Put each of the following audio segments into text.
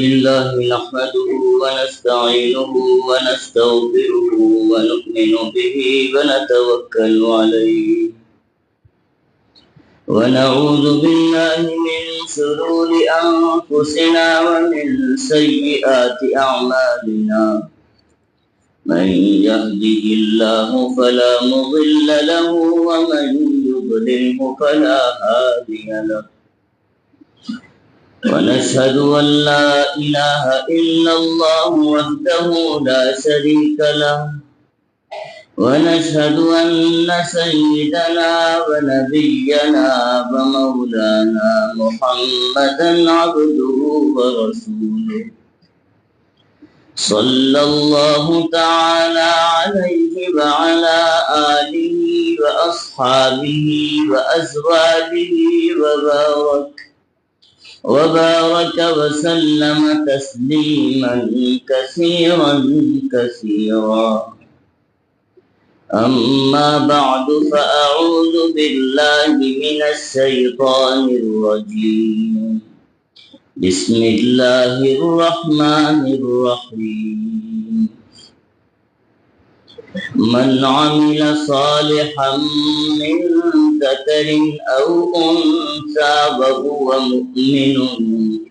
لله نحمده ونستعينه ونستغفره ونؤمن به ونتوكل عليه ونعوذ بالله من شرور أنفسنا ومن سيئات أعمالنا من يهده الله فلا مضل له ومن يضلله فلا هادي له ونشهد أن لا إله إلا الله وحده لا شريك له ونشهد أن سيدنا ونبينا ومولانا محمدا عبده ورسوله صلى الله تعالى عليه وعلى آله وأصحابه وأزواجه وبارك وسلم تسليما كثيرا كثيرا. أما بعد فأعوذ بالله من الشيطان الرجيم. بسم الله الرحمن الرحيم. من عمل صالحا من ذكر أو أنثى وهو مؤمن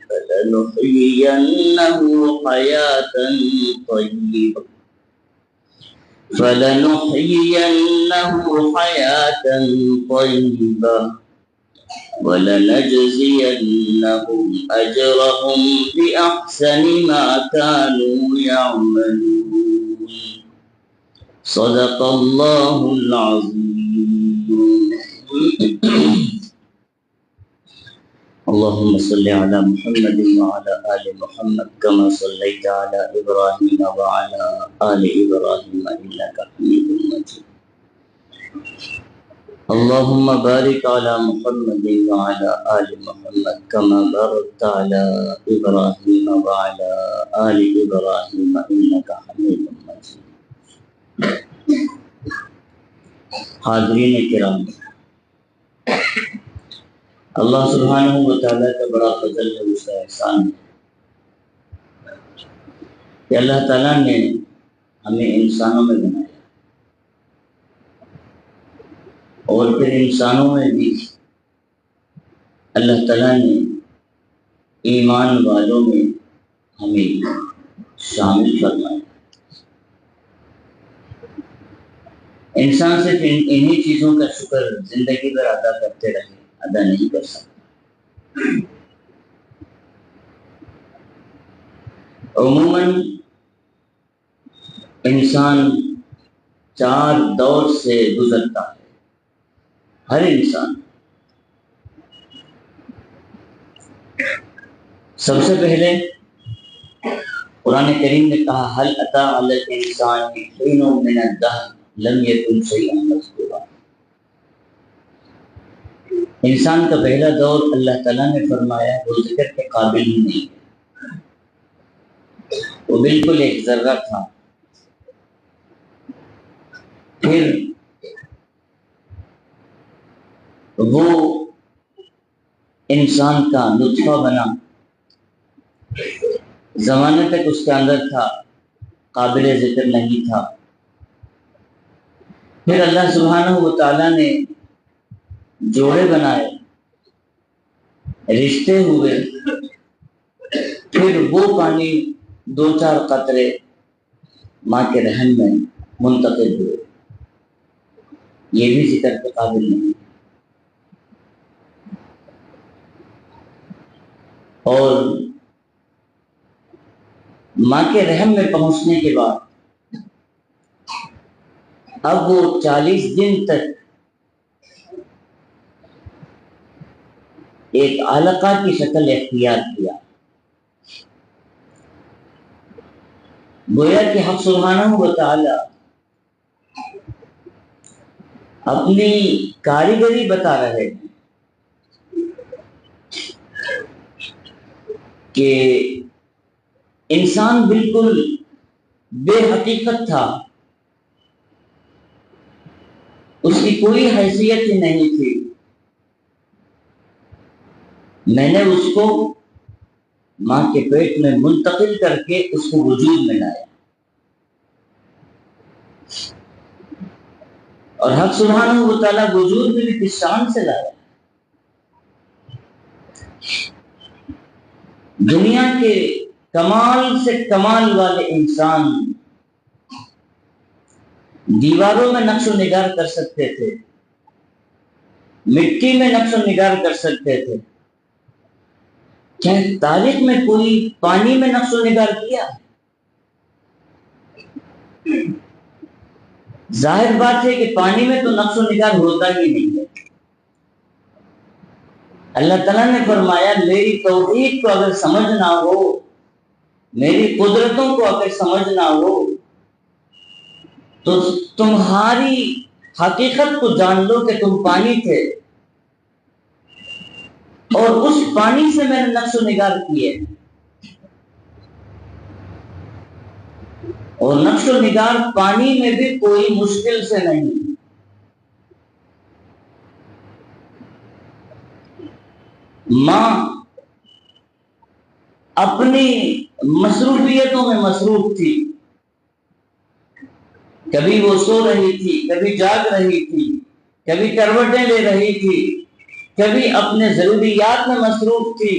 فلنحيينه حياة طيبة ولنجزينهم أجرهم بأحسن ما كانوا يعملون. صدق الله العظيم. اللهم صل على محمد وعلى آل محمد كما صليت على إبراهيم وعلى آل إبراهيم إنك حميد مجيد. اللهم بارك على محمد وعلى آل محمد كما باركت على إبراهيم وعلى آل إبراهيم إنك حميد مجيد. حاضرین کرام، اللہ سبحانہ و تعالیٰ کا بڑا فضل ہے، اس کا احسان ہے کہ اللہ تعالیٰ نے ہمیں انسانوں میں بنایا اور پھر انسانوں میں بھی اللہ تعالیٰ نے ایمان والوں میں ہمیں شامل فرمایا. انسان صرف انہی چیزوں کا شکر زندگی بھر ادا کرتے رہے، ادا نہیں کر سکتا. عموماً انسان 4 دور سے گزرتا ہے، ہر انسان. سب سے پہلے قرآن کریم نے کہا هل أتى على الإنسان حين من الدهر لم يكن شيئا مذكورا. انسان کا پہلا دور اللہ تعالیٰ نے فرمایا وہ ذکر کے قابل ہی نہیں ہے، وہ بالکل ایک ذرہ تھا. پھر وہ انسان کا نطفہ بنا، زمانے تک اس کے اندر تھا، قابل ذکر نہیں تھا. پھر اللہ سبحانہ و تعالیٰ نے جوڑے بنائے، رشتے ہوئے، پھر وہ پانی 2-4 قطرے ماں کے رحم میں منتقل ہوئے. یہ بھی ذکر کے قابل نہیں. اور ماں کے رحم میں پہنچنے کے بعد اب وہ 40 دن تک ایک علقہ کی شکل اختیار کیا. گویا کہ حق سبحانہ و تعالی اپنی کاریگری بتا رہے ہیں کہ انسان بالکل بے حقیقت تھا، اس کی کوئی حیثیت ہی نہیں تھی. میں نے اس کو ماں کے پیٹ میں منتقل کر کے اس کو وجود میں لایا، اور حق سبحانہ و تعالیٰ وجود میں بھی کس شان سے لایا۔ دنیا کے کمال سے کمال والے انسان دیواروں میں نقش و نگار کر سکتے تھے، مٹی میں نقش و نگار کر سکتے تھے، کیا تاریخ میں کوئی پانی میں نقش و نگار کیا؟ ظاہر بات ہے کہ پانی میں تو نقش و نگار ہوتا ہی نہیں ہے۔ اللہ تعالیٰ نے فرمایا میری توحید کو اگر سمجھنا ہو، میری قدرتوں کو اگر سمجھنا ہو تو تمہاری حقیقت کو جان لو کہ تم پانی تھے، اور اس پانی سے میں نے نقش و نگار کیے، اور نقش و نگار پانی میں بھی کوئی مشکل سے نہیں۔ ماں اپنی مصروفیتوں میں مصروف تھی، کبھی وہ سو رہی تھی، کبھی جاگ رہی تھی، کبھی کروٹیں لے رہی تھی، کبھی اپنے ضروریات میں مصروف تھی،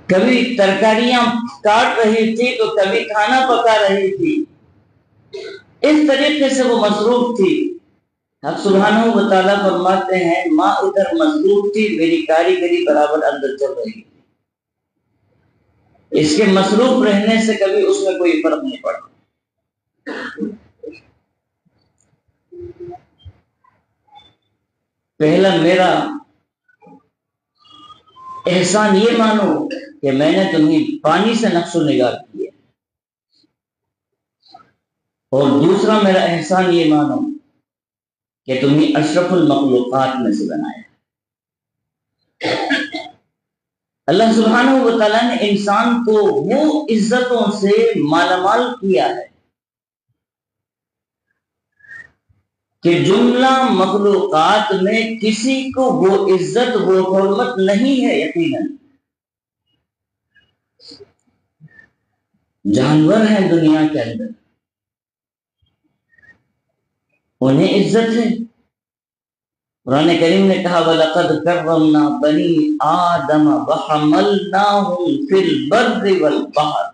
کبھی ترکاریاں کاٹ رہی تھی تو کبھی کھانا پکا رہی تھی، اس طریقے سے وہ مصروف تھی۔ حق سبحانہ و تعالیٰ فرماتے ہیں ماں ادھر مصروف تھی، میری کاریگری برابر اندر چل رہی تھی، اس کے مصروف رہنے سے کبھی اس میں کوئی فرق نہیں پڑا۔ پہلا میرا احسان یہ مانو کہ میں نے تمہیں پانی سے نقش و نگار کیا، اور دوسرا میرا احسان یہ مانو کہ تمہیں اشرف المخلوقات میں سے بنایا۔ اللہ سبحانہ و تعالیٰ نے انسان کو وہ عزتوں سے مالا مال کیا ہے کہ جملہ مخلوقات میں کسی کو وہ عزت وہ حرمت نہیں ہے۔ یقیناً جانور ہیں دنیا کے اندر، انہیں عزت ہے۔ قرآن کریم نے کہا وَلَقَدْ كَرَّمْنَا بَنِي آدَمَ وَحَمَلْنَاهُمْ فِي الْبَرِّ وَالْبَحْرِ،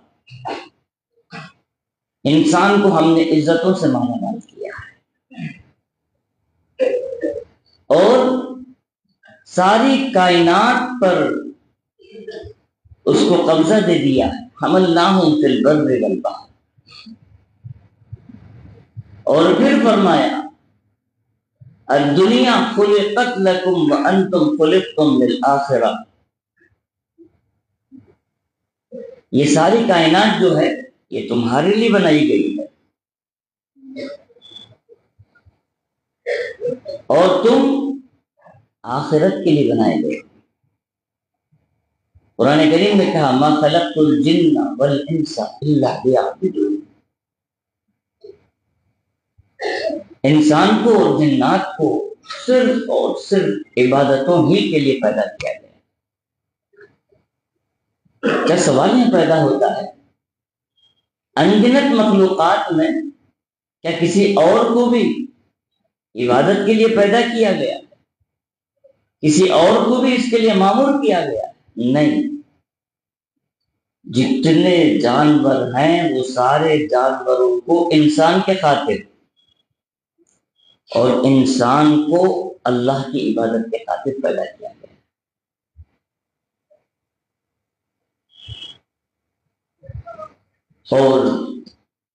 انسان کو ہم نے عزتوں سے مالا مال کیا ہے اور ساری کائنات پر اس کو قبضہ دے دیا ہے۔ حَمَلْنَاهُمْ فِي الْبَرِّ وَالْبَحْرِ، اور پھر فرمایا الدنیا خلقت لکم وانتم خلقتم للآخرہ، یہ ساری کائنات جو ہے یہ تمہارے لیے بنائی گئی ہے، اور تم آخرت کے لیے بنائے گئے۔ قرآن کریم نے کہا ما خلقت الجن والانس الا لیعبدون، انسان کو اور جنات کو صرف اور صرف عبادتوں ہی کے لیے پیدا کیا گیا۔ کیا سوال یہ پیدا ہوتا ہے انگنت مخلوقات میں کیا کسی اور کو بھی عبادت کے لیے پیدا کیا گیا؟ کسی اور کو بھی اس کے لیے مامور کیا گیا؟ نہیں، جتنے جانور ہیں وہ سارے جانوروں کو انسان کے خاطر اور انسان کو اللہ کی عبادت کے خاطر پیدا کیا گیا۔ اور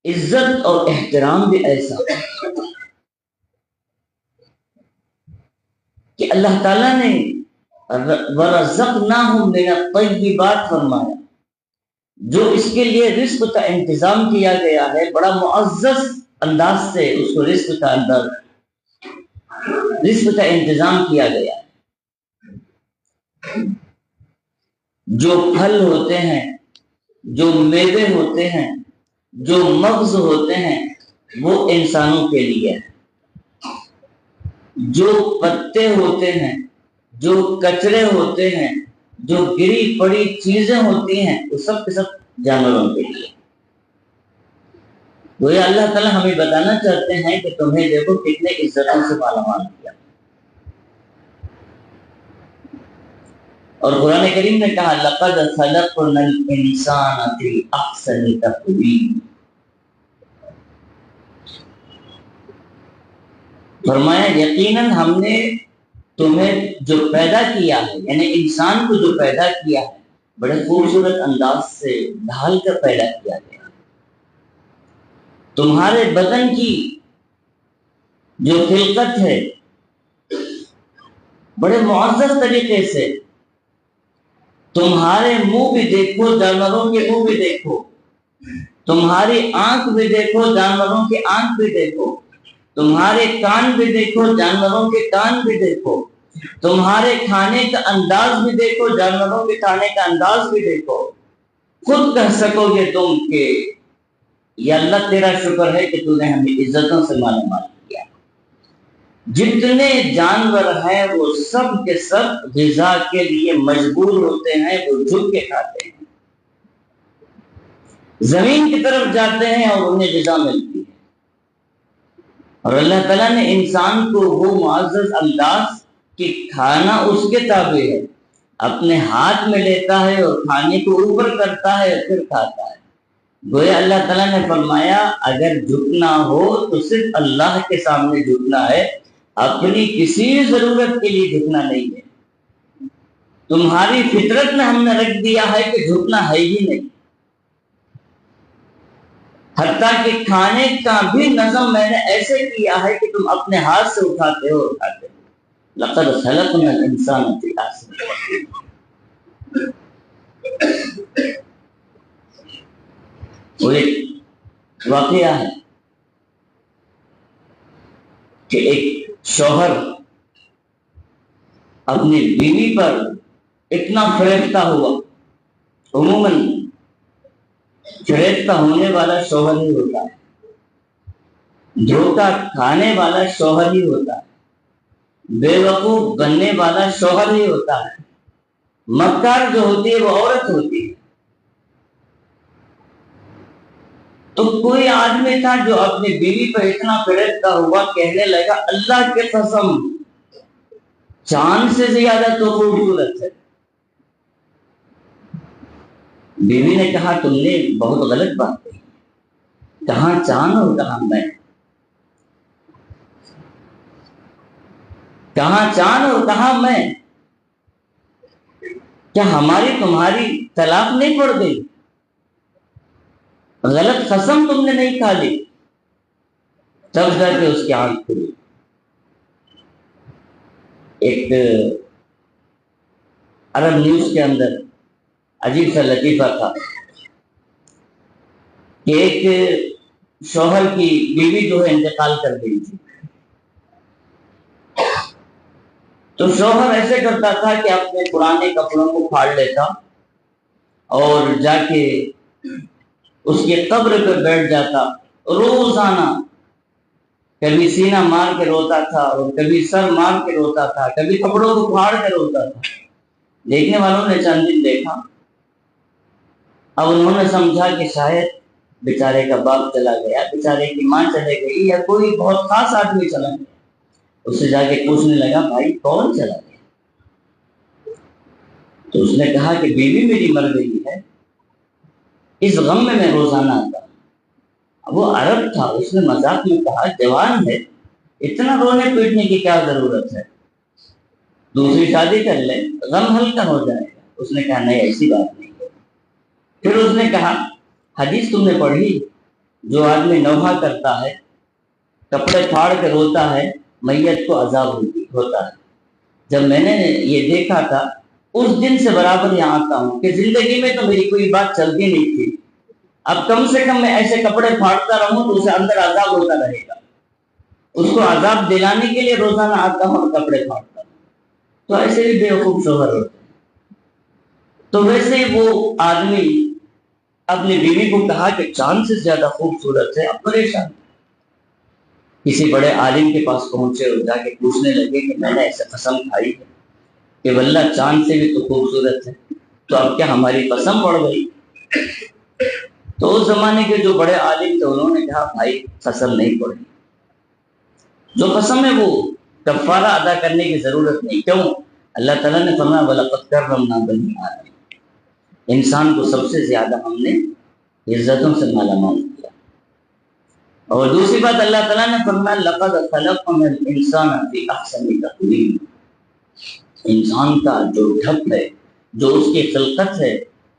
عزت اور احترام بھی ایسا کہ اللہ تعالیٰ نے وَرَزَقْنَاهُمْ مِنَ الطَّيِّبَاتِ فرمایا، جو اس کے لیے رزق کا انتظام کیا گیا ہے، بڑا معزز انداز سے اس کو رزق کا انتظام کیا گیا ہے۔ جو پھل ہوتے ہیں، جو میوے ہوتے ہیں، جو مغز ہوتے ہیں وہ انسانوں کے لیے ہے، جو پتے ہوتے ہیں جو کچرے ہوتے ہیں، جو گری پڑی چیزیں ہوتی ہیں، وہ سب کے سب جانوروں کے لیے۔ گویا اللہ تعالیٰ ہمیں بتانا چاہتے ہیں کہ تمہیں دیکھو کتنے عزتوں سے مالا مال کیا۔ اور قرآن کریم نے کہا لَقَدْ خَلَقْنَا الْإِنسَانَ فِي أَحْسَنِ تَقْوِيمٍ، فرمایا یقیناً ہم نے تمہیں جو پیدا کیا ہے، یعنی انسان کو جو پیدا کیا ہے، بڑے خوبصورت انداز سے ڈھال کر پیدا کیا گیا۔ تمہارے بدن کی جو خلقت ہے، بڑے معزز طریقے سے، تمہارے منہ بھی دیکھو جانوروں کے منہ بھی دیکھو، تمہاری آنکھ بھی دیکھو جانوروں کی آنکھ بھی دیکھو، تمہارے کان بھی دیکھو جانوروں کے کان بھی دیکھو، تمہارے کھانے کا انداز بھی دیکھو جانوروں کے کھانے کا انداز بھی دیکھو۔ خود کہہ سکو گے تم کہ یا اللہ تیرا شکر ہے کہ تو نے ہمیں عزتوں سے مالا مال کیا۔ جتنے جانور ہیں وہ سب کے سب غذا کے لیے مجبور ہوتے ہیں، وہ جھک کے کھاتے ہیں، زمین کی طرف جاتے ہیں اور انہیں غذا ملتی ہے۔ اور اللہ تعالیٰ نے انسان کو وہ معزز انداز کہ کھانا اس کے تابع ہے، اپنے ہاتھ میں لیتا ہے اور کھانے کو اوپر کرتا ہے اور پھر کھاتا ہے۔ گویا اللہ تعالیٰ نے فرمایا اگر جھکنا ہو تو صرف اللہ کے سامنے جھکنا ہے، اپنی کسی ضرورت کے لیے جھکنا نہیں ہے۔ تمہاری فطرت میں ہم نے رکھ دیا ہے کہ جھکنا ہے ہی نہیں، حتیٰ کہ کھانے کا بھی نظم میں نے ایسے کیا ہے کہ تم اپنے ہاتھ سے اٹھاتے ہو اور کھاتے ہو۔ لَقَدْ خَلَقْنَا الْإِنسَانَ فِي أَحْسَنِ تَقْوِيمٍ۔ وہ ایک واقعہ ہے کہ ایک شوہر اپنی بیوی پر اتنا فریفتہ ہوا، عموماً فریفتہ ہونے والا شوہر ہی ہوتا ہے، دھوکہ کھانے والا شوہر ہی ہوتا ہے، بے وقوف بننے والا شوہر ہی ہوتا ہے، مکار جو ہوتی ہے وہ عورت ہوتی ہے۔ تو کوئی آدمی تھا جو اپنی بیوی پر اتنا فریفتہ ہوا، کہنے لگا اللہ کی قسم چاند سے زیادہ تو خوبصورت ہے۔ بیوی نے کہا تم نے بہت غلط بات کہی، کہاں چاند اور کہاں میں، کہاں چاند اور کہاں میں، کیا ہماری تمہاری طلاق نہیں پڑ گئی؟ غلط قسم تم نے نہیں کھا لی؟ تب جا کے اس کی آنکھ کھلی۔ ایک عرب نیوز کے اندر عجیب سا لطیفہ تھا کہ ایک شوہر کی بیوی جو ہے انتقال کر گئی تھی، تو شوہر ایسے کرتا تھا کہ اپنے پرانے کپڑوں کو پھاڑ لیتا اور جا کے اس کی قبر پہ بیٹھ جاتا، روزانہ کبھی سینہ مار کے روتا تھا اور کبھی سر مار کے روتا تھا، کبھی کپڑوں کو پھاڑ کے روتا تھا۔ دیکھنے والوں نے چند دن دیکھا، اب انہوں نے سمجھا کہ شاید بیچارے کا باپ چلا گیا، بیچارے کی ماں چلے گئی، یا کوئی بہت خاص آدمی چلا گیا۔ اس سے جا کے پوچھنے لگا بھائی کون چلا گیا؟ تو اس نے کہا کہ بیوی میری مر گئی ہے، اس غم میں روزانہ آتا ہوں۔ وہ عرب تھا، اس نے مذاق میں کہا جوان ہے، اتنا رونے پیٹنے کی کیا ضرورت ہے، دوسری شادی کر لے، غم ہلکا ہو جائے گا۔ اس نے کہا نہیں ایسی بات نہیں ہے۔ پھر اس نے کہا حدیث تم نے پڑھی، جو آدمی نوحہ کرتا ہے، کپڑے پھاڑ کے روتا ہے، میت کو عذاب ہوتا ہے۔ جب میں نے یہ دیکھا تھا اس دن سے برابر یہاں آتا ہوں کہ زندگی میں تو میری کوئی بات چلتی نہیں تھی، اب کم سے کم میں ایسے کپڑے پھاڑتا رہوں تو اسے اندر عذاب ہوتا رہے گا، اس کو عذاب دلانے کے لیے روزانہ آتا ہوں اور کپڑے پھاڑتا ہوں۔ تو ایسے بھی بیوقوف شوہر ہوتے ہیں۔ تو ویسے ہی وہ آدمی اپنی بیوی کو کہا کہ چاند سے زیادہ خوبصورت ہے، اب پریشان کسی بڑے عالم کے پاس پہنچے اور جا کے پوچھنے لگے کہ میں نے ایسے قسم کھائی ہے، کہ واللہ چاند سے بھی تو خوبصورت ہے، تو اب کیا ہماری قسم پڑ گئی؟ تو اس زمانے کے جو بڑے عالم تھے انہوں نے کہا بھائی قسم نہیں پڑی، جو قسم ہے وہ کفارہ ادا کرنے کی ضرورت نہیں۔ کیوں؟ اللہ تعالیٰ نے فرمایا وَلَقَدْ كَرَّمْنَا بَنِي آدم، انسان کو سب سے زیادہ ہم نے عزتوں سے مالا مال کیا۔ اور دوسری بات اللہ تعالیٰ نے فرمایا لَقَدْ خَلَقْنَا الْإِنسَانَ فِي أَحْسَنِ تَقْوِيمٍ، انسان کا جو ڈھب ہے، جو اس کی خلقت ہے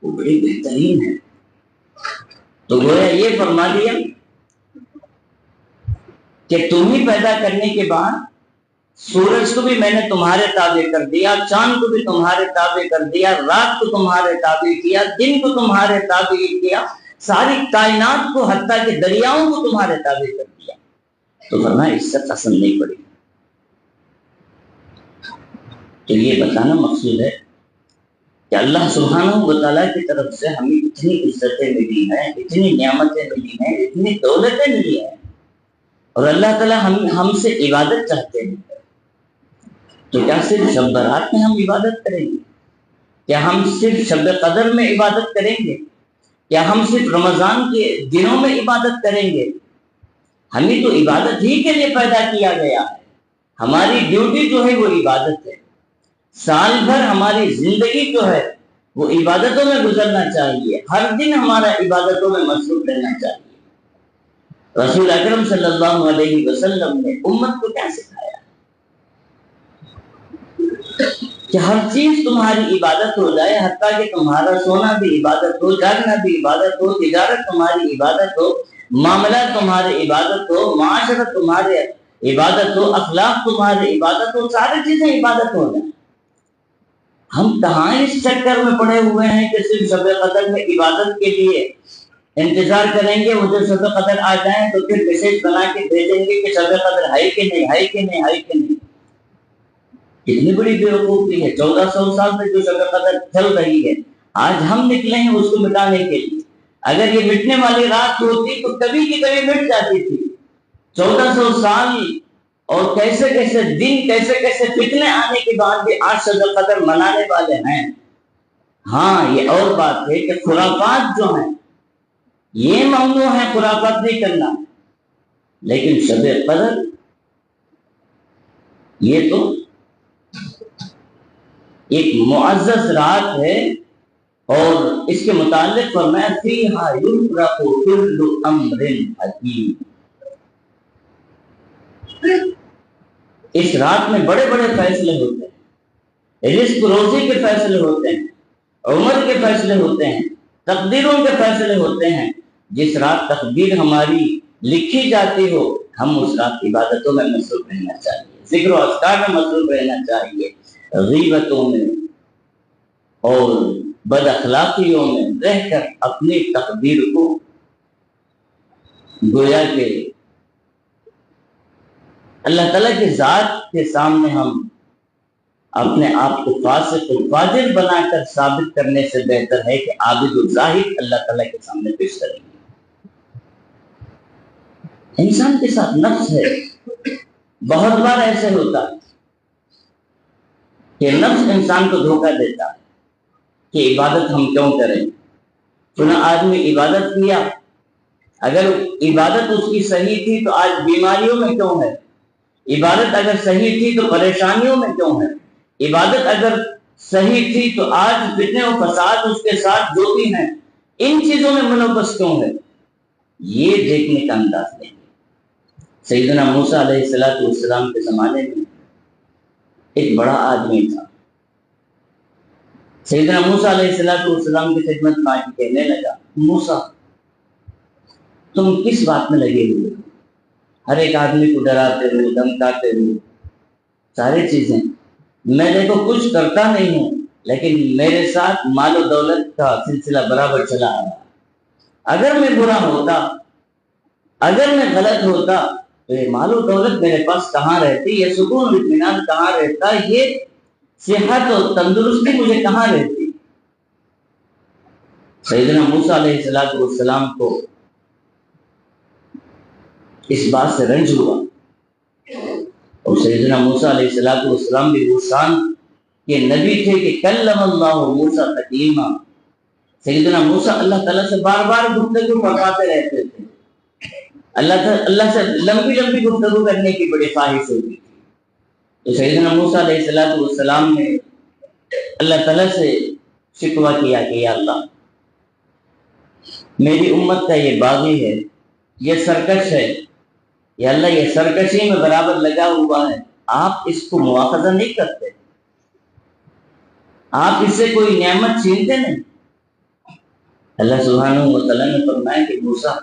وہ بڑی بہترین ہے۔ تو گویا یہ فرما دیا کہ تم ہی پیدا کرنے کے بعد سورج کو بھی میں نے تمہارے تابع کر دیا، چاند کو بھی تمہارے تابع کر دیا، رات کو تمہارے تابع کیا، دن کو تمہارے تابع کیا، ساری کائنات کو حتیٰ کہ دریاؤں کو تمہارے تابع کر دیا۔ تو فرمایا اس سے قسم نہیں پڑی۔ تو یہ بتانا مقصود ہے کہ اللہ سبحانہ و تعالیٰ کی طرف سے ہمیں اتنی عزتیں ملی ہیں، اتنی نعمتیں ملی ہیں، اتنی دولتیں ملی ہیں، اور اللہ تعالیٰ ہم سے عبادت چاہتے ہیں۔ تو کیا صرف شب برات میں ہم عبادت کریں گے؟ کیا ہم صرف شب قدر میں عبادت کریں گے؟ کیا ہم صرف رمضان کے دنوں میں عبادت کریں گے؟ ہمیں تو عبادت ہی کے لیے پیدا کیا گیا ہے، ہماری ڈیوٹی جو ہے وہ عبادت ہے۔ سال بھر ہماری زندگی جو ہے وہ عبادتوں میں گزرنا چاہیے، ہر دن ہمارا عبادتوں میں مصروف رہنا چاہیے۔ رسول اکرم صلی اللہ علیہ وسلم نے امت کو کیا سکھایا کہ ہر چیز تمہاری عبادت ہو جائے، حتیٰ کہ تمہارا سونا بھی عبادت ہو، جاگنا بھی عبادت ہو، تجارت تمہاری عبادت ہو، معاملات تمہارے عبادت ہو، معاشرت تمہارے عبادت ہو، اخلاق تمہارے عبادت ہو، ساری چیزیں عبادت ہو جائیں۔ ہم کہاں اس چکر میں پڑے ہوئے ہیں کہ صرف شب قدر میں عبادت کے لیے انتظار کریں گے، وہ جو شب قدر آ جائیں تو پھر میسج بنا کے بھیجیں گے کہ شب قدر ہے کہ نہیں، ہے کہ نہیں، ہے کہ نہیں۔ کتنی بڑی بیوقوفی ہے، 1400 سال سے جو شب قدر چل رہی ہے، آج ہم نکلے ہیں اس کو مٹانے کے لیے۔ اگر یہ مٹنے والی رات ہوتی تو کبھی کی کبھی مٹ جاتی تھی۔ 1400 سال اور کیسے کیسے دن، کیسے کیسے فتنے آنے کے بعد بھی آج شب قدر منانے والے ہیں۔ ہاں یہ اور بات ہے کہ خرافات جو ہیں یہ ممنوع ہے، خرافات نہیں کرنا، لیکن شب قدر یہ تو ایک معزز رات ہے، اور اس کے متعلق فرمایا فیہا یفرق کل امر حکیم، اس رات میں بڑے بڑے فیصلے ہوتے ہیں، رزق روزی کے فیصلے ہوتے ہیں، عمر کے فیصلے ہوتے ہیں، تقدیروں کے فیصلے ہوتے ہیں۔ جس رات تقدیر ہماری لکھی جاتی ہو، ہم اس رات عبادتوں میں مصروف رہنا چاہیے، ذکر و اذکار میں مصروف رہنا چاہیے، غیبتوں میں اور بد اخلاقیوں میں رہ کر اپنی تقدیر کو گویا کہ اللہ تعالیٰ کی ذات کے سامنے ہم اپنے آپ کو فاسق و فاجر بنا کر ثابت کرنے سے بہتر ہے کہ عابد و زاہد اللہ تعالیٰ کے سامنے پیش کریں گے۔ انسان کے ساتھ نفس ہے، بہت بار ایسے ہوتا ہے کہ نفس انسان کو دھوکہ دیتا ہے کہ عبادت ہم کیوں کریں، چنا آدمی عبادت کیا، اگر عبادت اس کی صحیح تھی تو آج بیماریوں میں کیوں ہے، عبادت اگر صحیح تھی تو پریشانیوں میں کیوں ہے، عبادت اگر صحیح تھی تو آج فتنے و فساد اس کے ساتھ جو بھی ہیں ان چیزوں میں ملوث کیوں ہے، یہ دیکھنے کا انداز نہیں۔ سیدنا موسیٰ علیہ السلام کے زمانے میں ایک بڑا آدمی تھا، سیدنا موسیٰ علیہ السلام کی خدمت میں آج کہنے لگا موسیٰ تم کس بات میں لگے ہوئے ہو، ہر ایک آدمی کو ڈراتے ہو، دھمکاتے ہو، ساری چیزیں، میں دیکھو کچھ کرتا نہیں ہوں لیکن میرے ساتھ مال و دولت کا سلسلہ برابر چلا آ رہا، اگر میں برا ہوتا، اگر میں غلط ہوتا تو یہ مال و دولت میرے پاس کہاں رہتی، یہ سکون و اطمینان کہاں رہتا، یہ صحت اور تندرستی مجھے کہاں رہتی۔ سیدنا موسیٰ علیہ السلام کو اس بات سے رنج ہوا، اور سیدنا موسیٰ علیہ السلام بھی وہ شان کہ نبی تھے کہ کلم اللہ موسیٰ تکلیما، سیدنا موسیٰ اللہ تعالیٰ سے بار بار گفتگو فرماتے رہتے تھے، اللہ سے لمبی لمبی گفتگو کرنے کی بڑی خواہش ہوتی تھی۔ تو سیدنا موسیٰ علیہ السلام نے اللہ تعالیٰ سے شکوہ کیا کہ یا اللہ، میری امت کا یہ باغی ہے، یہ سرکش ہے، یا اللہ یہ سرکشی میں برابر لگا ہوا ہے، آپ اس کو مواخذہ نہیں کرتے، آپ اس سے کوئی نعمت چھینتے نہیں۔ اللہ سبحانہ و تعالیٰ نے فرمایا کہ موسیٰ،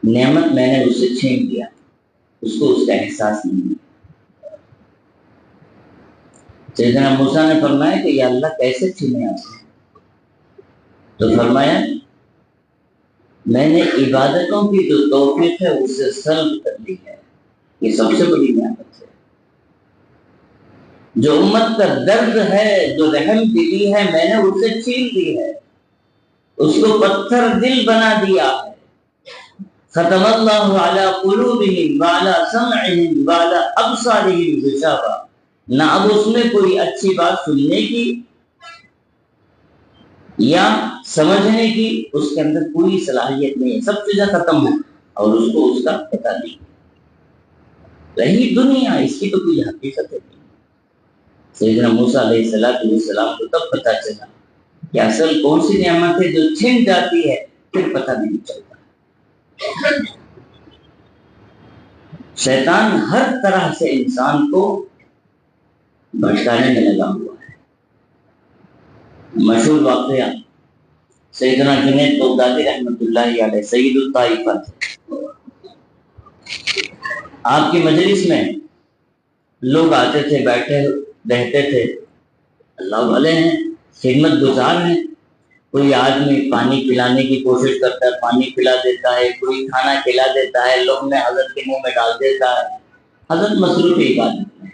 نعمت میں نے اس سے چھین لیا، اس کو اس کا احساس نہیں ہے۔ سیدنا موسیٰ نے فرمایا کہ یا اللہ کیسے چھینے آپ سے؟ تو فرمایا میں نے عبادتوں کی جو توفیق ہے اس سے سلب کر لی ہے، یہ سب سے بڑی نعمت ہے۔ جو امت کا درد ہے، جو رحم دلی ہے، میں نے اس سے چھین لی ہے، اس کو پتھر دل بنا دیا ہے۔ ختم اللہ علی قلوبہم وعلی سمعہم وعلی ابصارہم غشاوہ، نہ اب اس میں کوئی اچھی بات سننے کی یا سمجھنے کی اس کے اندر کوئی صلاحیت نہیں ہے، سب چیزیں ختم ہیں اور اس کو اس کا پتہ نہیں رہی دنیا، اس کی تو کوئی حقیقت نہیں۔ سیدنا موسیٰ علیہ السلام کو تب پتہ چلا کہ اصل کون سی نعمت ہے جو چھن جاتی ہے پھر پتہ نہیں چلتا۔ شیطان ہر طرح سے انسان کو بھٹکانے میں لگا ہوا ہے۔ مشہور واقعہ سیدنا جنید بغدادی رحمۃ اللہ علیہ، سید الطائفہ تھے۔ آپ کی مجلس میں لوگ آتے تھے، بیٹھے رہتے تھے، اللہ والے ہیں، خدمت گزار ہیں، کوئی آدمی پانی پلانے کی کوشش کرتا ہے، پانی پلا دیتا ہے، کوئی کھانا کھلا دیتا ہے، لوگ میں حضرت کے منہ میں ڈال دیتا ہے، حضرت مصروف عبادت میں۔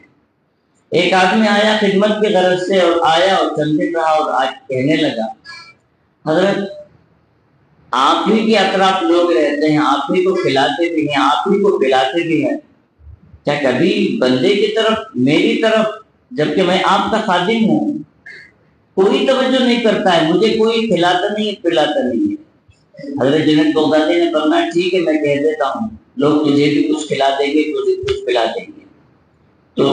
ایک آدمی آیا خدمت کی غرض سے، اور آیا اور چند دن رہا اور آج کہنے لگا حضرت آپ ہی کے اطراف لوگ رہتے ہیں، آپ ہی کو کھلاتے بھی ہیں، آپ ہی کو پلاتے بھی ہیں، کیا کبھی بندے کی طرف، میری طرف، جبکہ میں آپ کا خادم ہوں، کوئی توجہ نہیں کرتا ہے، مجھے کوئی کھلاتا نہیں ہے، پلاتا نہیں ہے؟ حضرت جنید بغدادی نے فرمایا ٹھیک ہے، میں کہہ دیتا ہوں، لوگ تجھے بھی کچھ کھلا دیں گے، تجھے کچھ پلا دیں گے۔ تو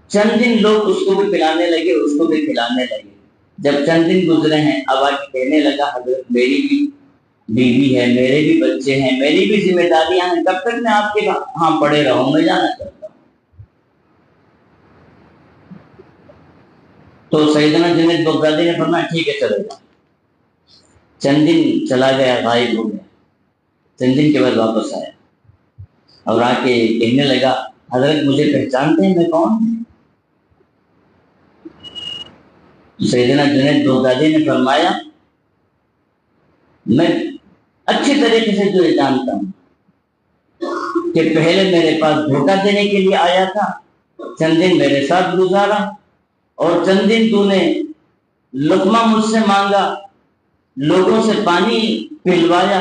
چند دن لوگ اس کو بھی پلانے لگے، اس کو بھی کھلانے لگے۔ جب چند دن گزرے ہیں، اب آج کہنے لگا حضرت میری بھی بیوی ہے، میرے بھی بچے ہیں، میری بھی ذمہ داریاں ہیں، کب تک میں آپ کے ہاں پڑے رہوں، میں جانا چاہتا ہوں۔ تو سیدنا جنید بغدادی نے فرمایا ٹھیک ہے چلے جا۔ چند دن چلا گیا، غائب ہو گیا، چند دن کے بعد واپس آیا اور آ کے کہنے لگا حضرت مجھے پہچانتے ہیں میں کون ہوں؟ سیدنا جنید بغدادی نے فرمایا میں اچھی طریقے سے تجھے جانتا ہوں کہ پہلے میرے پاس دھوکہ دینے کے لیے آیا تھا، چند دن میرے ساتھ گزارا، اور چند دن تو نے لقمہ مجھ سے مانگا، لوگوں سے پانی پلوایا،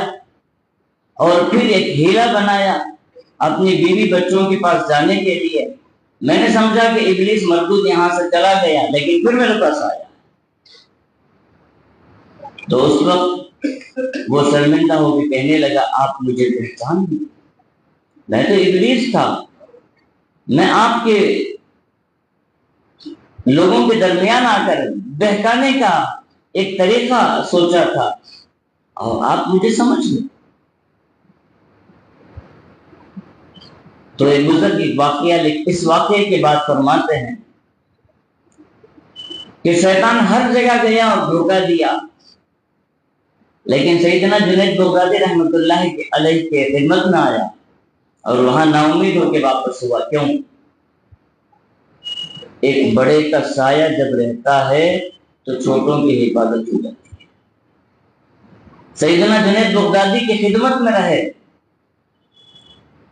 اور پھر ایک ہیلا بنایا اپنی بیوی بچوں کے پاس جانے کے لیے۔ میں نے سمجھا کہ ابلیس مردود یہاں سے چلا گیا، لیکن پھر میرے پاس آیا۔ تو اس وقت وہ شرمندہ ہو کے کہنے لگا آپ مجھے پہچان گئے؟ میں تو ابلیس تھا، میں آپ کے لوگوں کے درمیان آ کر بہکانے کا ایک طریقہ سوچا تھا، اور آپ مجھے سمجھ لیں۔ تو ایک بزرگ اس واقعے کے بعد فرماتے ہیں کہ شیطان ہر جگہ گیا اور دھوکہ دیا، لیکن سیدنا جنید بغدادی رحمۃ اللہ علیہ کے خدمت میں آیا اور وہاں نا امید ہو کے واپس ہوا۔ کیوں؟ ایک بڑے کا سایہ جب رہتا ہے تو چھوٹوں کی حفاظت ہو جاتی ہے۔ سیدنا جنید بغدادی کی خدمت میں رہے،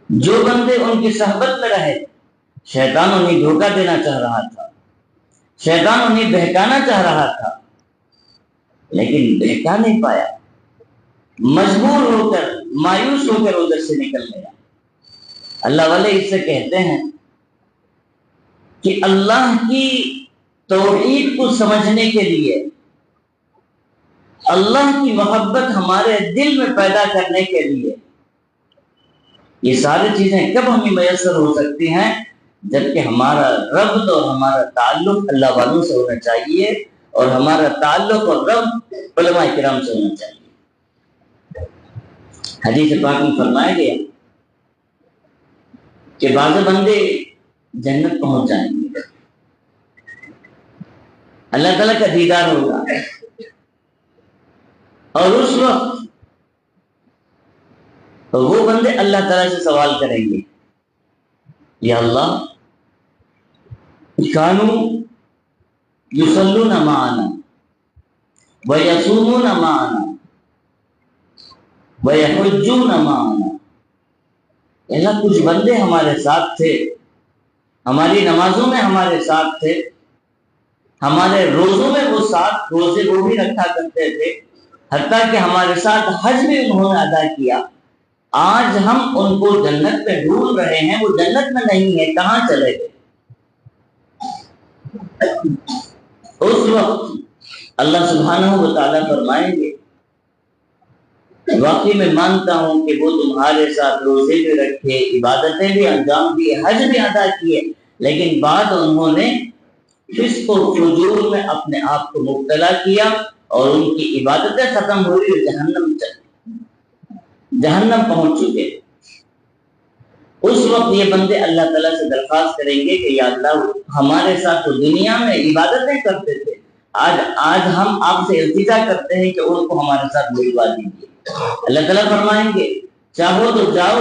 جو بندے ان کی صحبت میں رہے، شیطان انہیں دھوکہ دینا چاہ رہا تھا، شیطان انہیں بہکانا چاہ رہا تھا، لیکن بہکا نہیں پایا، مجبور ہو کر، مایوس ہو کر ادھر سے نکل گیا۔ اللہ والے اس سے کہتے ہیں کہ اللہ کی توحید کو سمجھنے کے لیے، اللہ کی محبت ہمارے دل میں پیدا کرنے کے لیے، یہ ساری چیزیں کب ہمیں میسر ہو سکتی ہیں؟ جبکہ ہمارا ربط اور ہمارا تعلق اللہ والوں سے ہونا چاہیے، اور ہمارا تعلق اور ربط علماء کرام سے ہونا چاہیے۔ حدیث پاک میں فرمایا گیا کہ بعض بندے جنت پہنچ جائیں گے، اللہ تعالیٰ کا دیدار ہوگا، اور اس وقت وہ بندے اللہ تعالیٰ سے سوال کریں گے، یا اللہ کانوا یصلون معنا ویصومون معنا ویحجون معنا، اللہ کچھ بندے ہمارے ساتھ تھے، ہماری نمازوں میں ہمارے ساتھ تھے، ہمارے روزوں میں وہ ساتھ روزے وہ بھی رکھا کرتے تھے، حتیٰ کہ ہمارے ساتھ حج بھی انہوں نے ادا کیا، آج ہم ان کو جنت میں ڈھونڈ رہے ہیں، وہ جنت میں نہیں ہے، کہاں چلے گئے؟ اس وقت اللہ سبحانہ و تعالیٰ فرمائیں گے واقعی میں مانتا ہوں کہ وہ تمہارے ساتھ روزے بھی رکھے، عبادتیں بھی انجام دیے، حج بھی ادا کیے، لیکن بعد انہوں نے فسق و فجور میں اپنے آپ کو مبتلا کیا، اور ان کی عبادتیں ختم ہوئی اور جہنم پہنچ چکے۔ اس وقت یہ بندے اللہ تعالیٰ سے درخواست کریں گے کہ یا اللہ ہمارے ساتھ تو دنیا میں عبادتیں کرتے تھے، آج ہم آپ سے التجا کرتے ہیں کہ ان کو ہمارے ساتھ ملوا دیجیے۔ اللہ تعالیٰ فرمائیں گے چاہو تو جاؤ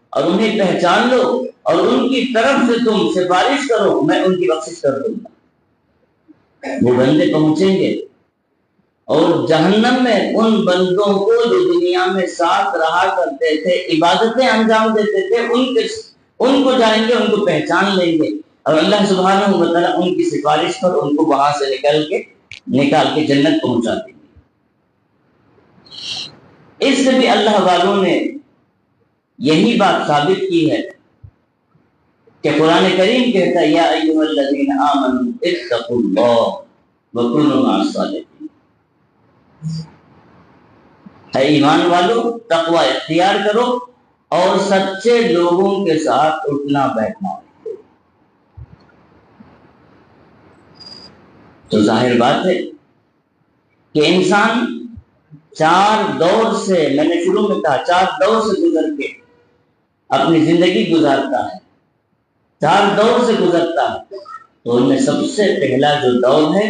اور انہیں پہچان لو، اور ان کی طرف سے تم سفارش کرو، میں ان کی بخشش کر دوں گا۔ وہ بندے پہنچیں گے اور جہنم میں ان بندوں کو جو دنیا میں ساتھ رہا کرتے تھے، عبادتیں انجام دیتے تھے، ان کو جائیں گے، ان کو پہچان لیں گے، اور اللہ سبحانہ و تعالیٰ ان کی سفارش پر ان کو وہاں سے نکال کے جنت پہنچا دیں گے۔ اس سے بھی اللہ والوں نے یہی بات ثابت کی ہے کہ قرآن کریم کہتا ہے یا ایھا الذین آمنوا اتقوا اللہ وکونوا مع الصادقین، اے ایمان والو تقوی اختیار کرو اور سچے لوگوں کے ساتھ اٹھنا بیٹھنا۔ تو ظاہر بات ہے کہ انسان چار دور سے، میں نے شروع میں کہا چار دور سے گزر کے اپنی زندگی گزارتا ہے، چار دور سے گزرتا ہے، تو ان میں سب سے پہلا جو دور ہے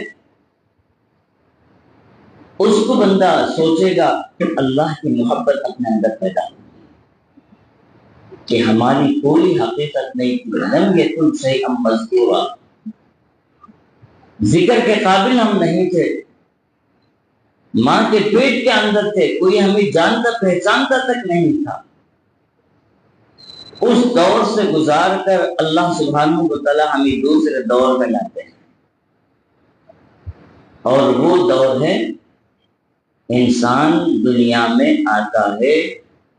اس کو بندہ سوچے گا کہ اللہ کی محبت اپنے اندر پیدا ہو کہ ہماری کوئی حقیقت نہیں تھی، لم یکن شیئا مذکورا، ذکر کے قابل ہم نہیں تھے، ماں کے پیٹ کے اندر تھے، کوئی ہمیں جانتا پہچانتا تک نہیں تھا۔ اس دور سے گزار کر اللہ سبحانہ و تعالیٰ ہمیں دوسرے دور میں لاتے ہیں، اور وہ دور ہے انسان دنیا میں آتا ہے،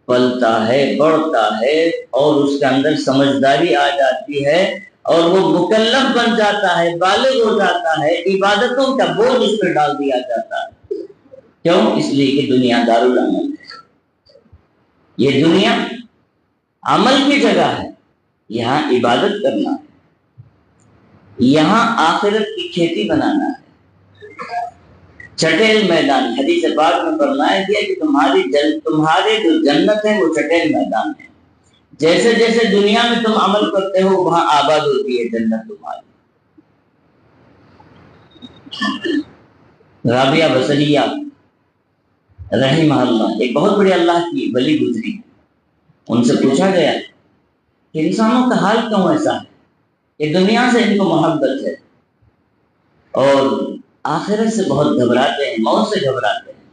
پلتا ہے، بڑھتا ہے، اور اس کے اندر سمجھداری آ جاتی ہے، اور وہ مکلف بن جاتا ہے، بالغ ہو جاتا ہے، عبادتوں کا بوجھ اس پہ ڈال دیا جاتا ہے۔ کیوں؟ اس لیے کہ دنیا دارالعمل ہے، یہ دنیا عمل کی جگہ ہے، یہاں عبادت کرنا ہے، یہاں آخرت کی کھیتی بنانا ہے، چٹیل میدان۔ حدیث پاک میں فرمایا گیا کہ تمہارے جو جنت ہے وہ چٹیل میدان ہے، جیسے جیسے دنیا میں تم عمل کرتے ہو وہاں آباد ہوتی ہے جنت تمہاری۔ رابعہ بصریہ رحمہ اللہ ایک بہت بڑی اللہ کی ولی گزری، ان سے پوچھا گیا کہ انسانوں کا حال کیوں ایسا ہے کہ دنیا سے ان کو محبت ہے اور آخرت سے بہت گھبراتے ہیں، موت سے گھبراتے ہیں؟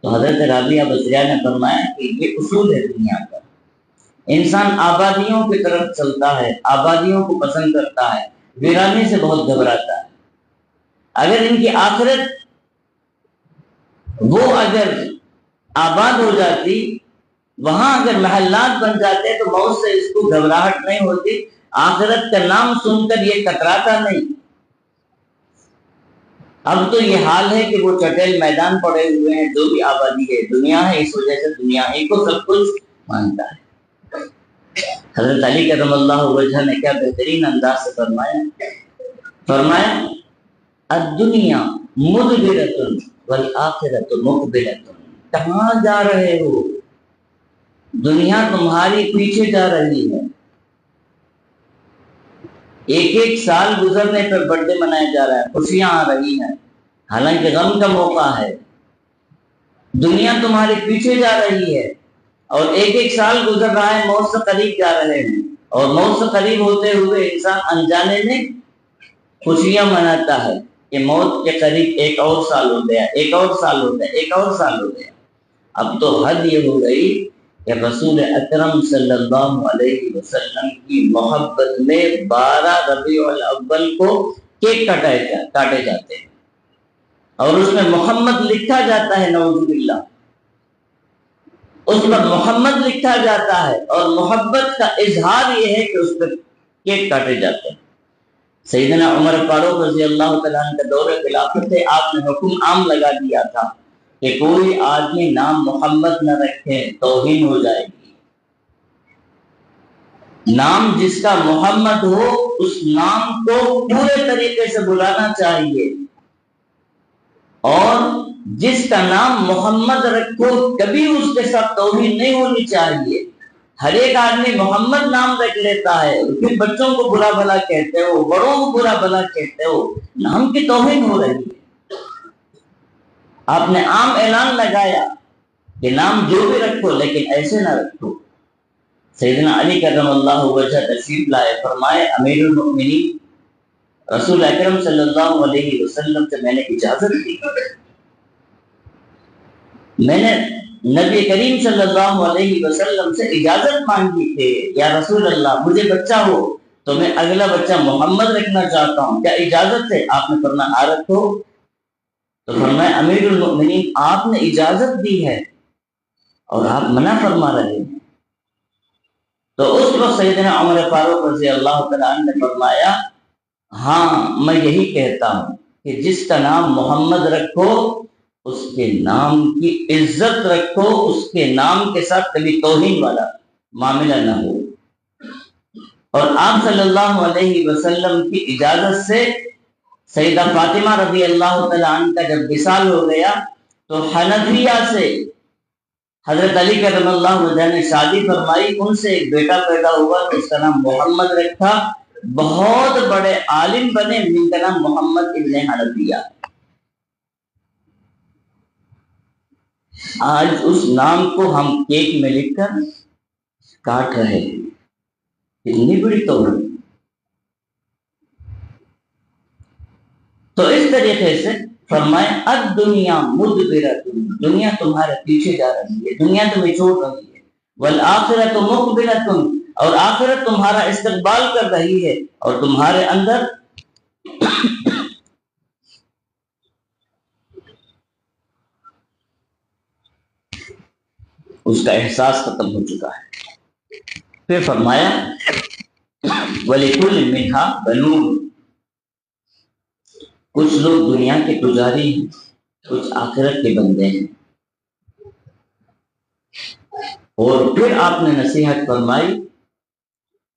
تو حضرت رابعہ بصریہ نے فرمایا کہ یہ اصول ہے دنیا کا، انسان آبادیوں کی طرف چلتا ہے، آبادیوں کو پسند کرتا ہے، ویرانی سے بہت گھبراتا ہے۔ اگر ان کی آخرت وہ اگر آباد ہو جاتی، وہاں اگر محلات بن جاتے تو موت سے اس کو گھبراہٹ نہیں ہوتی، آخرت کا نام سن کر یہ کتراتا نہیں۔ اب تو یہ حال ہے کہ وہ چٹیل میدان پڑے ہوئے ہیں، جو بھی آبادی ہے دنیا ہے، اس وجہ سے دنیا ہی کو سب کچھ مانتا ہے۔ حضرت علی کرم اللہ وجہ نے کیا بہترین انداز سے فرمایا الدنیا مدبرۃ والآخرۃ مقبلۃ۔ کہاں جا رہے ہو؟ دنیا تمہاری پیچھے جا رہی ہے۔ ایک ایک سال گزرنے پر برتھ ڈے منایا جا رہا ہے، خوشیاں آ رہی ہیں، حالانکہ غم کا موقع ہے۔ دنیا تمہارے پیچھے جا رہی ہے اور ایک ایک سال گزر رہا ہے، موت سے قریب جا رہے ہیں، اور موت سے قریب ہوتے ہوئے انسان انجانے میں خوشیاں مناتا ہے کہ موت کے قریب ایک اور سال ہو گیا، ایک اور سال ہو گیا، ایک اور سال ہو گیا۔ اب تو حد یہ ہو گئی کہ رسول اکرم صلی اللہ علیہ وسلم کی محبت میں 12 ربیع الاول کو کیک کاٹے جاتے ہیں اور اس میں محمد لکھا جاتا ہے، نعوذ باللہ، اس پر محمد لکھا جاتا ہے، اور محبت کا اظہار یہ ہے کہ اس پر کیک کاٹے جاتے ہیں۔ سیدنا عمر فاروق رضی اللہ تعالیٰ عنہ کا دور خلافت ہے، آپ نے حکم عام لگا دیا تھا کہ کوئی آدمی نام محمد نہ رکھے، توہین ہو جائے گی۔ نام جس کا محمد ہو اس نام کو پورے طریقے سے بلانا چاہیے، اور جس کا نام محمد رکھو کبھی اس کے ساتھ توہین نہیں ہونی چاہیے۔ ہر ایک آدمی محمد نام رکھ لیتا ہے، پھر بچوں کو برا بھلا کہتے ہو، بڑوں کو برا بھلا کہتے ہو، نام کی توہین ہو رہی ہے۔ آپ نے عام اعلان لگایا کہ نام جو بھی رکھو لیکن ایسے نہ رکھو۔ سیدنا علی کرم اللہ وجہ تشریف لائے، فرمائے امیر المؤمنین رسول اکرم صلی اللہ علیہ وسلم سے میں نے اجازت لی، میں نے نبی کریم صلی اللہ علیہ وسلم سے اجازت مانگی کہ یا رسول اللہ مجھے بچہ ہو تو میں اگلا بچہ محمد رکھنا چاہتا ہوں، کیا اجازت ہے؟ آپ نے فرمایا رکھو۔ تو فرمایا امیر المؤمنین آپ نے اجازت دی ہے اور آپ منع فرما رہے ہیں۔ تو اس وقت سیدنا عمر فاروق رضی اللہ تعالیٰ عنہ نے فرمایا ہاں میں یہی کہتا ہوں کہ جس کا نام محمد رکھو اس کے نام کی عزت رکھو، اس کے نام کے ساتھ کبھی توہین والا معاملہ نہ ہو۔ اور آپ صلی اللہ علیہ وسلم کی اجازت سے سیدہ فاطمہ رضی اللہ تعالیٰ عنہ کا جب وصال ہو گیا تو حنفیہ سے حضرت علی کرم اللہ وجہ نے شادی فرمائی، ان سے ایک بیٹا پیدا ہوا تو اس کا نام محمد رکھا، بہت بڑے عالم بنے جن کا نام محمد ابن حنفیہ۔ آج اس نام کو ہم کیک میں لکھ کر کاٹ رہے ہیں، اتنی بڑی توہین۔ تو اس طریقے سے فرمائے الدنیا مدبرۃ، دنیا تمہارے پیچھے جا رہی ہے، دنیا تمہیں چھوڑ رہی ہے، والآخرۃ مقبلۃ، اور آخرت تمہارا استقبال کر رہی ہے، اور تمہارے اندر اس کا احساس ختم ہو چکا ہے۔ پھر فرمایا وَلِكُلٍّ مِّنْهَا بَنُونَ، کچھ لوگ دنیا کے پجاری ہیں، کچھ آخرت کے بندے ہیں۔ اور پھر آپ نے نصیحت فرمائی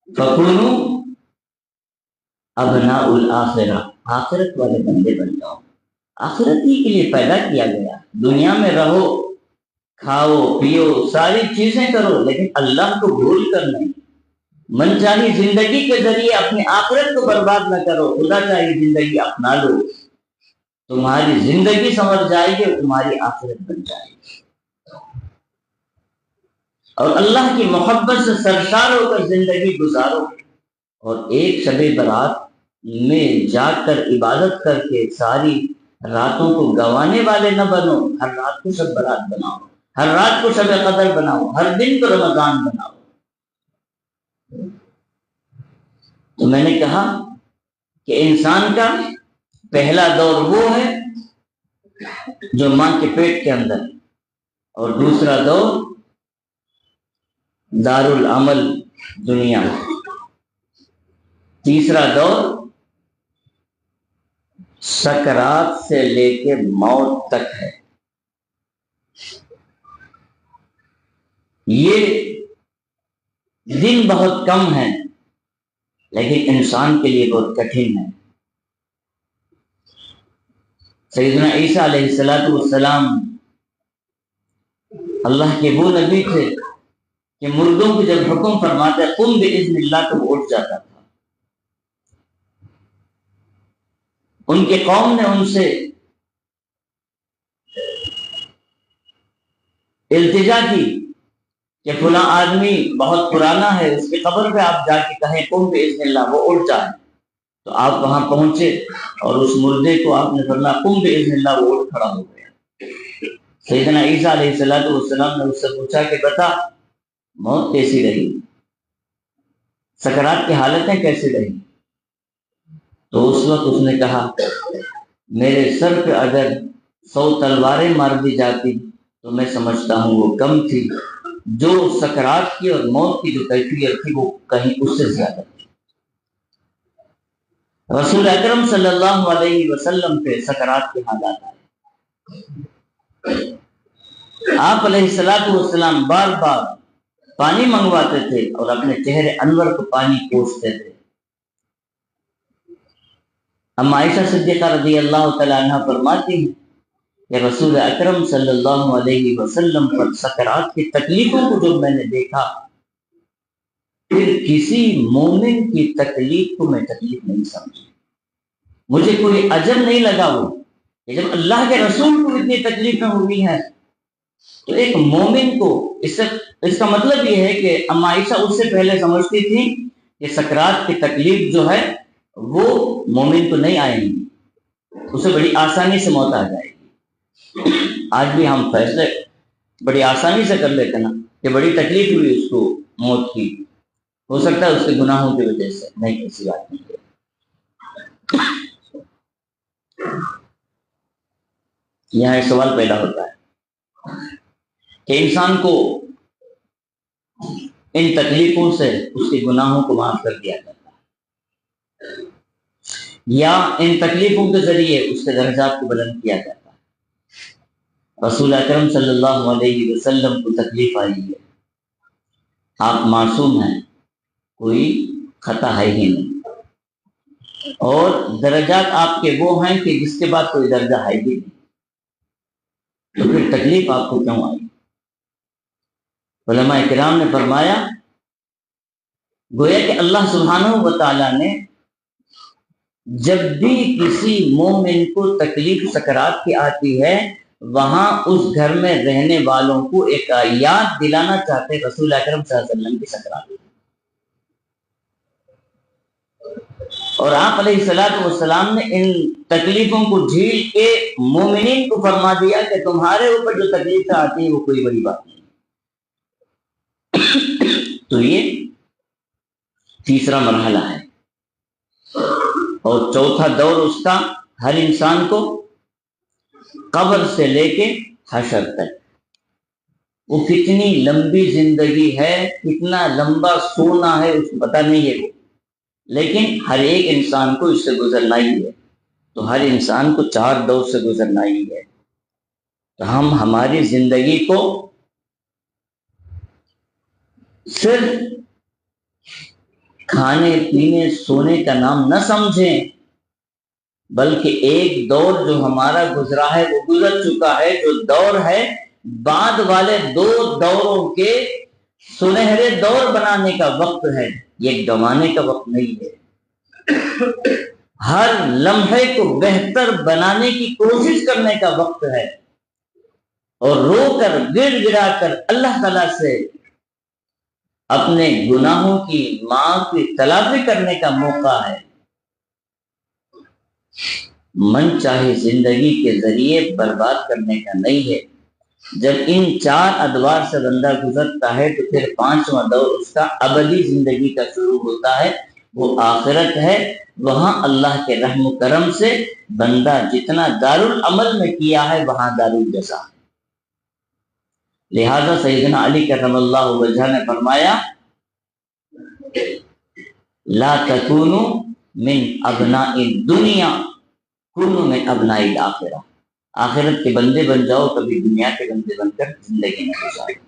فَكُونُوا أَبْنَاءُ الْآخِرَةِ، آخرت والے بندے بن جاؤ۔ آخرت ہی کے لیے پیدا کیا گیا، دنیا میں رہو، کھاؤ پیو ساری چیزیں کرو، لیکن اللہ کو بھول کر نہیں۔ من چاہی زندگی کے ذریعے اپنی آخرت کو برباد نہ کرو، خدا چاہی زندگی اپنا لو، تمہاری زندگی سمجھ جائے گی اور تمہاری آخرت بن جائے گی۔ اور اللہ کی محبت سے سرشار ہو کر زندگی گزارو، اور ایک شب برات میں جا کر عبادت کر کے ساری راتوں کو گوانے والے نہ بنو، ہر رات کو شب برات بناؤ، ہر رات کو شب قدر بناؤ، ہر دن کو رمضان بناؤ۔ تو میں نے کہا کہ انسان کا پہلا دور وہ ہے جو ماں کے پیٹ کے اندر، اور دوسرا دور دار العمل دنیا، تیسرا دور سکرات سے لے کے موت تک ہے. یہ دن بہت کم ہے لیکن انسان کے لیے بہت کٹھن ہے. سیدنا عیسیٰ علیہ السلام اللہ کے وہ نبی تھے کہ مردوں کو جب حکم فرماتے قم باذن اللہ تو وہ اٹھ جاتا تھا. ان کے قوم نے ان سے التجا کی کہ فلاں آدمی بہت پرانا ہے، اس کی قبر پہ آپ جا کے کہیں قم باذن اللہ، وہ اٹھ جائے. تو آپ وہاں پہنچے اور اس مردے کو آپ نے فرمایا قم باذن اللہ، وہ اٹھ کھڑا ہو گیا. سیدنا عیسیٰ علیہ السلام نے اس سے پوچھا کہ بتا موت کیسی رہی، سکرات کی حالتیں کیسی رہی؟ تو اس وقت اس نے کہا میرے سر پہ اگر 100 تلواریں مار دی جاتی تو میں سمجھتا ہوں وہ کم تھی، جو سکرات کی اور موت کی جو کیفیت تھی وہ کہیں اس سے زیادہ تھی. رسول اکرم صلی اللہ علیہ وسلم پہ سکرات کے حالات آئے. آپ علیہ السلام بار بار پانی منگواتے تھے اور اپنے چہرے انور کو پانی پوچھتے تھے. اما عائشہ صدیقہ رضی اللہ تعالیٰ عنہ فرماتی ہیں کہ رسول اکرم صلی اللہ علیہ وسلم پر سکرات کی تکلیفوں کو جب میں نے دیکھا پھر کسی مومن کی تکلیف کو میں تکلیف نہیں سمجھی. مجھے کوئی عجب نہیں لگا وہ کہ جب اللہ کے رسول کو اتنی تکلیفیں ہوئی ہیں تو ایک مومن کو اس کا مطلب یہ ہے کہ اما عائشہ اس سے پہلے سمجھتی تھی کہ سکرات کی تکلیف جو ہے وہ مومن کو نہیں آئے گی، اسے بڑی آسانی سے موت آ جائے گی. آج بھی ہم فیصلے بڑی آسانی سے کر لیتے نا کہ بڑی تکلیف ہوئی اس کو موت کی، ہو سکتا ہے اس کے گناہوں کی وجہ سے. نہیں، ایسی بات نہیں ہے. یہاں ایک سوال پیدا ہوتا ہے کہ انسان کو ان تکلیفوں سے اس کے گناہوں کو معاف کر دیا جاتا ہے یا ان تکلیفوں کے ذریعے اس کے درجات کو بلند کیا جاتا ہے. رسول اکرم صلی اللہ علیہ وسلم کو تکلیف آئی ہے، آپ معصوم ہیں، کوئی خطا ہے ہی نہیں، اور درجات آپ کے وہ ہیں کہ جس کے بعد کوئی درجہ ہے ہی نہیں، تو پھر تکلیف آپ کو کیوں آئی؟ علماء کرام نے فرمایا گویا کہ اللہ سبحانہ و تعالیٰ نے جب بھی کسی مومن کو تکلیف سکرات کی آتی ہے وہاں اس گھر میں رہنے والوں کو ایک یاد دلانا چاہتے رسول اکرم صلی اللہ علیہ وسلم کی سکرات. اور آپ علیہ السلام نے ان تکلیفوں کو جھیل کے مومنین کو فرما دیا کہ تمہارے اوپر جو تکلیفیں آتی ہیں وہ کوئی بڑی بات نہیں. تو یہ تیسرا مرحلہ ہے. اور چوتھا دور اس کا ہر انسان کو قبر سے لے کے حشر تک، وہ کتنی لمبی زندگی ہے، کتنا لمبا سونا ہے اس کو پتہ نہیں ہے وہ، لیکن ہر ایک انسان کو اس سے گزرنا ہی ہے. تو ہر انسان کو 4 دور سے گزرنا ہی ہے. تو ہم ہماری زندگی کو صرف کھانے پینے سونے کا نام نہ سمجھیں، بلکہ ایک دور جو ہمارا گزرا ہے وہ گزر چکا ہے. جو دور ہے بعد والے 2 دوروں کے سنہرے دور بنانے کا وقت ہے، یہ گنوانے کا وقت نہیں ہے. ہر لمحے کو بہتر بنانے کی کوشش کرنے کا وقت ہے، اور رو کر گڑ گڑا کر اللہ تعالیٰ سے اپنے گناہوں کی معاف کی تلافی کرنے کا موقع ہے. من چاہے زندگی کے ذریعے برباد کرنے کا نہیں ہے. جب ان 4 ادوار سے بندہ گزرتا ہے تو پھر 5واں دور اس کا ابدی زندگی کا شروع ہوتا ہے، وہ آخرت ہے. وہاں اللہ کے رحم و کرم سے بندہ جتنا دارالعمل میں کیا ہے وہاں دارالجزا. لہذا سیدنا علی کرم اللہ وجہ نے فرمایا لا تکونو من ابناء الدنیا کونو من ابناء الآخرہ، آخرت کے بندے بن جاؤ، کبھی دنیا کے بندے بن کر زندگی میں گزارو۔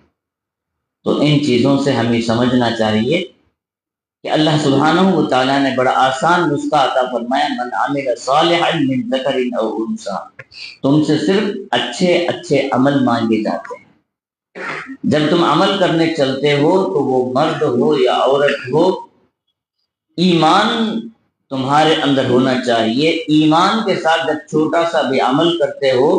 تو ان چیزوں سے ہمیں سمجھنا چاہیے کہ اللہ سبحانہ و تعالیٰ نے بڑا آسان نسخہ عطا فرمایا، من عمل صالحا من ذکر او انثی، تم سے صرف اچھے اچھے عمل مانگے جاتے ہیں۔ جب تم عمل کرنے چلتے ہو تو وہ مرد ہو یا عورت ہو، ایمان تمہارے اندر ہونا چاہیے۔ ایمان کے ساتھ جب چھوٹا سا بھی عمل کرتے ہو،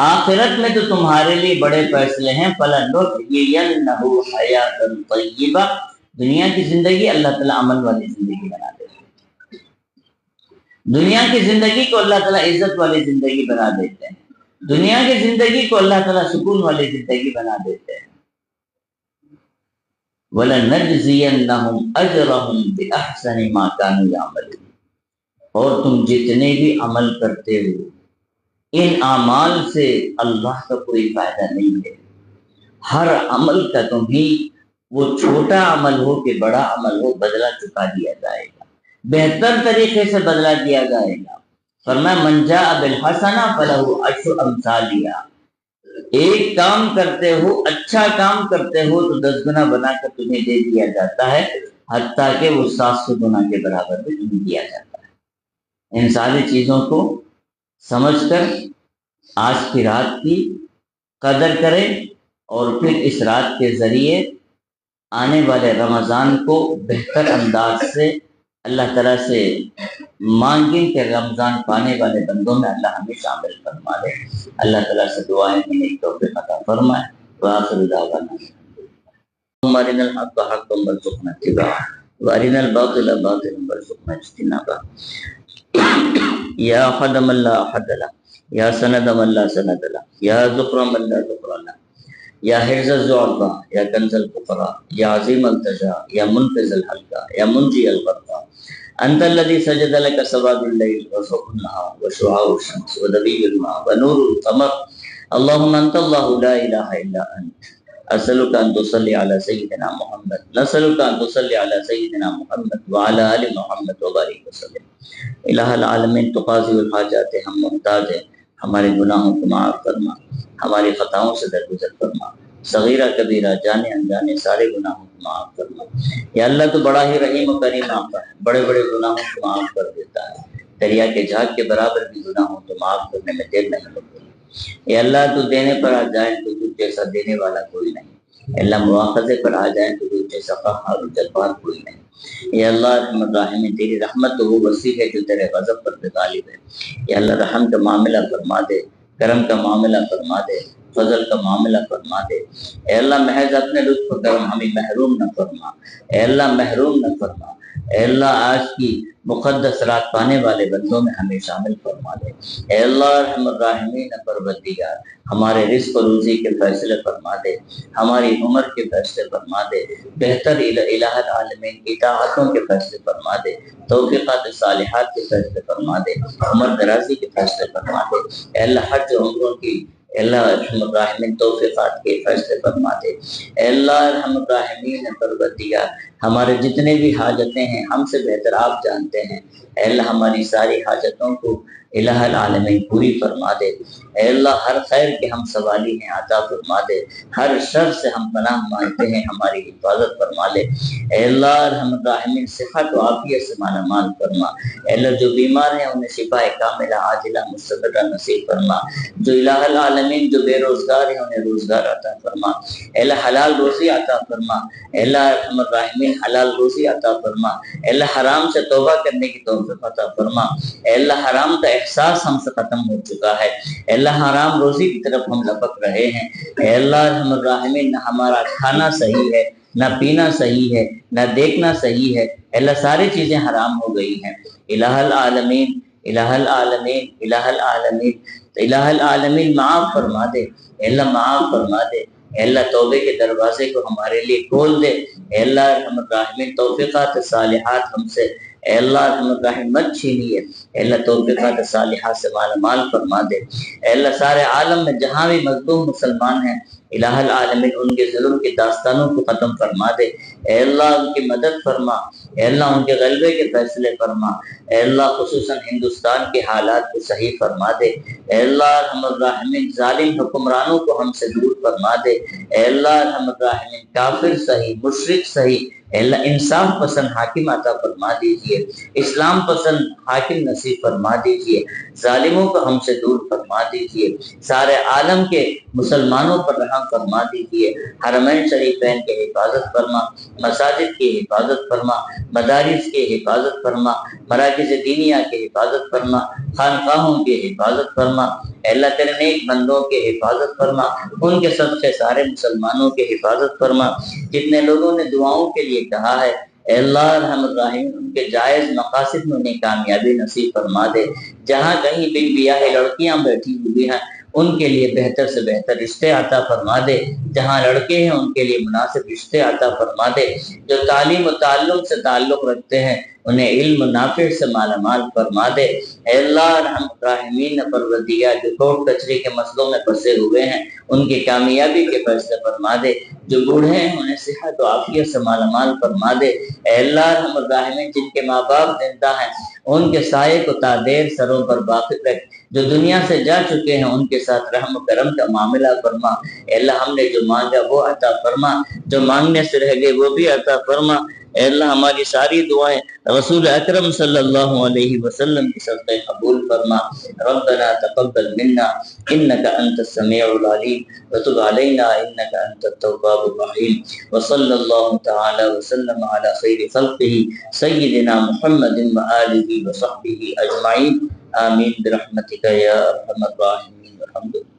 آخرت میں تو تمہارے لیے بڑے فیصلے ہیں، فَلَنُحْيِيَنَّهُ حَيَاةً طَيِّبَةً، دنیا کی زندگی اللہ تعالیٰ عمل والی زندگی بنا دیتے ہیں، دنیا کی زندگی کو اللہ تعالیٰ عزت والی زندگی بنا دیتے ہیں، دنیا کی زندگی کو اللہ تعالیٰ سکون والی زندگی بنا دیتے ہیں۔ وَلَنَجْزِيَنَّهُمْ أَجْرَهُمْ بِأَحْسَنِ مَا كَانُوا يَعْمَلُونَ، اور تم جتنے بھی عمل کرتے ہو، ان اعمال سے اللہ کا کوئی فائدہ نہیں ہے، ہر عمل کا تمہیں، وہ چھوٹا عمل ہو کہ بڑا عمل ہو، بدلہ چکا دیا جائے گا، بہتر طریقے سے بدلہ دیا جائے گا۔ فرمایا من جاء بالحسنہ فلہ عشر امثالہا، ایک کام کرتے ہو، اچھا کام کرتے ہو تو 10 گنا بنا کر تمہیں دے دیا جاتا ہے، حتیٰ کہ وہ 700 گنا کے برابر بھی تمہیں دیا جاتا ہے۔ ان ساری چیزوں کو سمجھ کر آج کی رات کی قدر کریں، اور پھر اس رات کے ذریعے آنے والے رمضان کو بہتر انداز سے اللہ تعالیٰ سے مانگیں کہ رمضان پانے والے بندوں میں اللہ ہمیں شامل فرما دے۔ اللہ تعالیٰ سے دعائیں میں توفیق عطا فرمائے۔ وآخر دعوانا اللہم ارنا الحق حقا وارزقنا اتباعہ وارنا الباطل باطلا وارزقنا اجتنابہ۔ یا احد من لا احد لہ، یا سند من لا سند لہ، یا ذخر من لا ذخر لہ، یا حرز الضعفاء، یا کنز الفقراء، یا عظیم التجا، یا منقذ الحلقہ، یا منجی الغرقہ، انت الذي سجد لك سواد الليل وضوء النهار وشعاع الشمس ودبيب الماء ونور القمر، اللهم انت الله لا اله الا انت، اسألك ان تصلي على سيدنا محمد، نسألك ان تصلي على سيدنا محمد وعلى آل محمد وبارك وسلم۔ الہ العالمین تو قاضی الحاجات، ہم محتاج ہیں، ہمارے گناہوں کو معاف فرما، ہماری خطاؤں سے درگزر فرما، صغیرہ کبیرہ جانے انجانے سارے گناہوں کو معاف فرما۔ یا اللہ تو بڑا ہی رحیم و کریم آقا ہے، بڑے بڑے گناہوں کو معاف کر دیتا ہے، دریا کے جھاگ کے برابر بھی گناہوں کو معاف کرنے میں دیر نہیں لگتی۔ یا اللہ تو دینے پر آ جائیں تو تجھ جیسا دینے والا کوئی نہیں، یا اللہ مواخذے پر آ جائیں تو تجھ جیسا قہار و جبار کوئی نہیں۔ یا اللہ رحم الراحمین، تیری رحمت تو وہ وسیع ہے جو تیرے غضب پر بے غالب ہے۔ یا اللہ رحم کا معاملہ فرما دے، کرم کا معاملہ فرما دے، فضل کا معاملہ فرما دے۔ اے اللہ محض اپنے لطف و کرم ہمیں محروم نہ فرما، اے اللہ محروم نہ فرما، اے اللہ آج کی مقدس رات پانے والے بندوں میں ہمیں شامل فرما دے۔ اے اللہ رحم الراحمین پروردگار، ہمارے رزق و روزی کے فیصلے فرما دے، ہماری عمر کے فیصلے فرما دے، بہتر الہ العالمین اطاعتوں کے فیصلے فرما دے، توفیقات صالحات کے فیصلے فرما دے، عمر درازی کے فیصلے فرما دے۔ اے اللہ حج و عمروں کی، اے اللہ رحم الراحمین توفیقات کے فیصلے فرما دے۔ اے اللہ رحم الراحمین پروردگار، ہمارے جتنے بھی حاجتیں ہیں ہم سے بہتر آپ جانتے ہیں، اے اللہ ہماری ساری حاجتوں کو الہ العالمین پوری فرما دے۔ اے اللہ ہر خیر کے ہم سوالی ہیں، عطا فرما دے، ہر شر سے ہم پناہ مانگتے ہیں، ہماری حفاظت فرما لے۔ اے اللہ رحم الراحمین صحت و عافیت سے مالا مال فرما۔ اے اللہ جو بیمار ہیں انہیں شفا کاملہ عاجلہ مستقرہ نصیب فرما، جو الہ العالمین جو بے روزگار ہیں انہیں روزگار عطا فرما۔ اے اللہ حلال روزی عطا فرما، اے اللہ رحم الراحمین حلال روزی عطا فرما۔ اے اللہ حرام سے توبہ کرنے کی توفیق عطا فرما۔ اے اللہ حرام کا احساس ہم سے ختم ہو چکا ہے، اے اللہ حرام روزی کی طرف ہم لپک رہے ہیں۔ اے اللہ رحم الراحمین نہ ہمارا کھانا صحیح ہے، نہ پینا صحیح ہے، نہ دیکھنا صحیح ہے، اے اللہ ساری چیزیں حرام ہو گئی ہیں۔ الہ العالمین، الہ العالمین، الہ العالمین، الہ العالمین معاف فرما دے، اے اللہ معاف فرما دے۔ اے اللہ توبے کے دروازے کو ہمارے لیے کھول دے۔ اے اللہ رحم الراحمین توفیقات صالحات ہم سے اے اللہ ارحم الراحمین مت چھینیے، اے اللہ توفیقات صالحات سے مالا مال فرما دے، اے اللہ سارے عالم میں جہاں بھی مظلوم مسلمان ہیں الہ العالمین ان کے ظلم کی داستانوں کو ختم فرما دے، اے اللہ ان کی مدد فرما، اے اللہ ان کے غلبے کے فیصلے فرما، اے اللہ خصوصاً ہندوستان کے حالات کو صحیح فرما دے، اے اللہ ارحم الراحمین ظالم حکمرانوں کو ہم سے دور فرما دے، اے اللہ ارحم الراحمین کافر صحیح مشرک صحیح اے اللہ انصاف پسند حاکم عطا فرما دیجئے، اسلام پسند حاکم نصیب فرما دیجئے، ظالموں کو ہم سے دور فرما دیجئے، سارے عالم کے مسلمانوں پر رحم فرما دیجئے، حرمین شریفین کی حفاظت فرما، مساجد کی حفاظت فرما، مدارس کی حفاظت فرما، مراکز دینیہ کی حفاظت فرما، خانقاہوں کی حفاظت فرما، اے اللہ تیرے نیک بندوں کی حفاظت فرما، ان کے صدقے سارے مسلمانوں کی حفاظت فرما، جتنے لوگوں نے دعاؤں کے لیے کہا ہے اے اللہ ارحم الراحمین ان کے جائز مقاصد میں انہیں کامیابی نصیب فرما دے، جہاں کہیں بن بیاہ لڑکیاں بیٹھی ہوئی ہیں ان کے لیے بہتر سے بہتر رشتے عطا فرما دے، جہاں لڑکے ہیں ان کے لیے مناسب رشتے عطا فرما دے، جو تعلیم و تعلم سے تعلق رکھتے ہیں انہیں علم نافع سے مالا مال فرما دے، اے اللہ ارحم الراحمین پروردگار جو کوٹ کچری کے مسئلوں میں پھنسے ہوئے ہیں ان کی کامیابی کے فیصلے فرما دے، جو بوڑھے ہیں انہیں صحت و عافیت سے مالا مال فرما دے، اے اللہ ارحم الراحمین جن کے ماں باپ زندہ ہیں ان کے سائے کو تا دیر سروں پر باقی رکھ، جو دنیا سے جا چکے ہیں ان کے ساتھ رحم و کرم کا معاملہ فرما، اے اللہ ہم نے جو مانگا وہ عطا فرما، جو مانگنے سے رہ گئے وہ بھی عطا فرما، اے اللہ ہماری ساری دعائیں رسول اکرم صلی اللہ علیہ وسلم کی صدقے قبول فرما، ربنا تقبل منا انك انت السميع العليم وتب علينا انك انت التواب الرحيم وصلى الله تعالى وسلم على خير خلقه سيدنا محمد وآله وصحبه اجمعين آمين برحمتك يا ارحم الراحمين والحمد لله